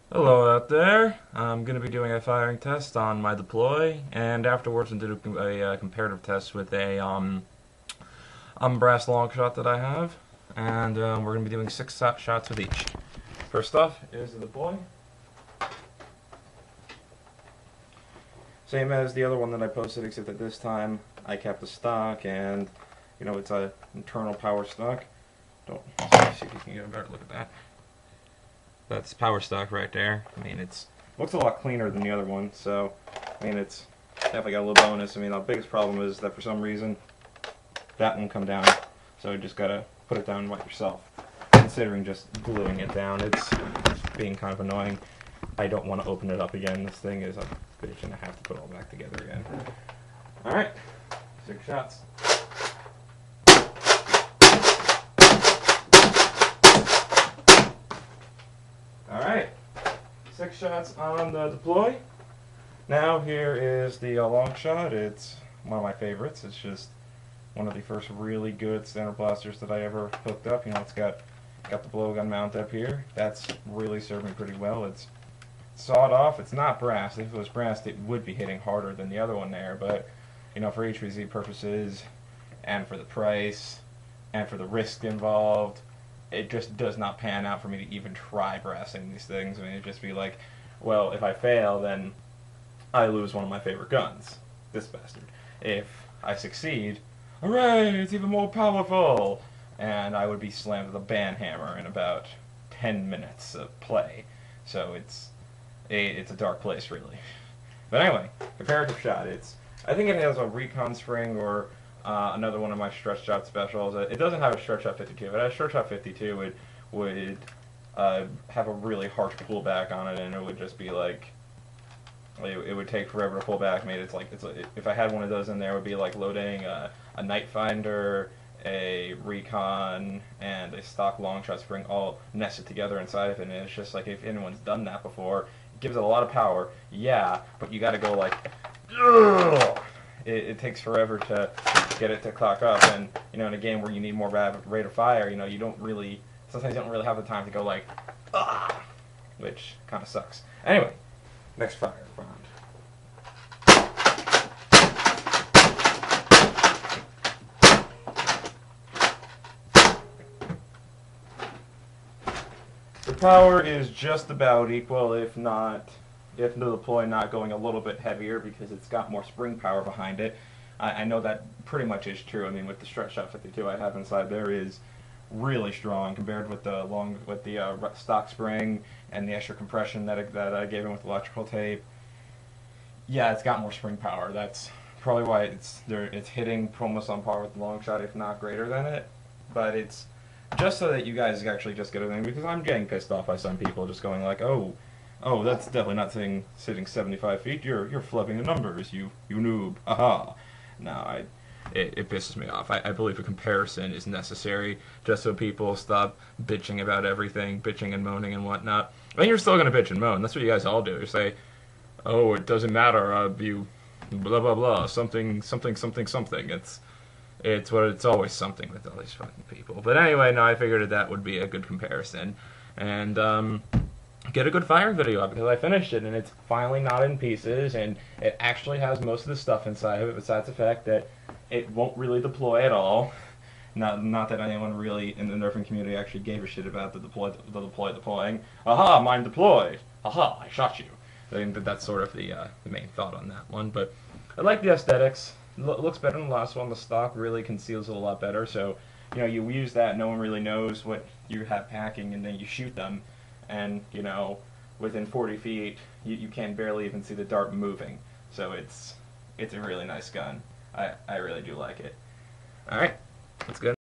Hello out there. I'm going to be doing a firing test on my deploy, and afterwards I'm going to do a comparative test with a brass long shot that I have, and we're going to be doing six shots with each. First off is the deploy. Same as the other one that I posted, except that this time I kept the stock, and it's a internal pwoerstock. Don't see if you can get a better look at that. That's pwoerstock right there. I mean, it's looks a lot cleaner than the other one, so I mean, it's definitely got a little bonus. I mean, the biggest problem is that for some reason that won't come down, so you just gotta put it down and wipe yourself. Considering just gluing it down, it's being kind of annoying. I don't want to open it up again. This thing is a bitch, and I have to put it all back together again. All right, 6 shots. Alright, 6 shots on the deploy. Now here is the long shot. It's one of my favorites. It's just one of the first really good standard blasters that I ever hooked up. It's got the blowgun mount up here. That's really served me pretty well. It's sawed off. It's not brass. If it was brass, it would be hitting harder than the other one there. But for HVZ purposes, and for the price, and for the risk involved, it just does not pan out for me to even try brassing these things. I mean, it'd just be like, well, if I fail, then I lose one of my favorite guns, this bastard. If I succeed, hooray, it's even more powerful! And I would be slammed with a band hammer in about 10 minutes of play. So it's a dark place, really. But anyway, comparative shot. I think it has a recon spring or another one of my stretch shot specials. It doesn't have a stretch shot 52. If it had a stretch shot 52, it would have a really harsh pullback on it, and it would just be like, it would take forever to pull back. If I had one of those in there, it would be like loading a night finder, a recon, and a stock long shot spring all nested together inside of it. And it's just like, if anyone's done that before, it gives it a lot of power, yeah, but you got to go like, ugh! It takes forever to get it to clock up, and in a game where you need more rate of fire, sometimes you don't really have the time to go like, ah, which kind of sucks. Anyway, next fire round. The power is just about equal, if the deploy not going a little bit heavier, because it's got more spring power behind it. I know that pretty much is true. I mean, with the stretch shot 52 I have inside there is really strong compared with the stock spring and the extra compression that I gave him with electrical tape. Yeah, it's got more spring power. That's probably why it's hitting almost on par with the long shot, if not greater than it. But it's just so that you guys actually just get a thing, because I'm getting pissed off by some people just going like, oh, that's definitely not sitting 75 feet. You're flubbing the numbers, you noob. Aha. No, it pisses me off. I believe a comparison is necessary just so people stop bitching about everything, bitching and moaning and whatnot. And you're still gonna bitch and moan. That's what you guys all do. You say, oh, it doesn't matter. You blah blah blah. Something something something something. It's always something with all these fucking people. But anyway, no, I figured that would be a good comparison, and get a good fire video up, because I finished it and it's finally not in pieces, and it actually has most of the stuff inside of it, besides the fact that it won't really deploy at all. Not that anyone really in the nerfing community actually gave a shit about the deploying. Aha, mine deployed. Aha, I shot you. I think that's sort of the main thought on that one. But I like the aesthetics. It looks better than the last one. The stock really conceals it a lot better. So you use that, no one really knows what you have packing, and then you shoot them. And within 40 feet, you can barely even see the dart moving. So it's a really nice gun. I really do like it. All right, that's good.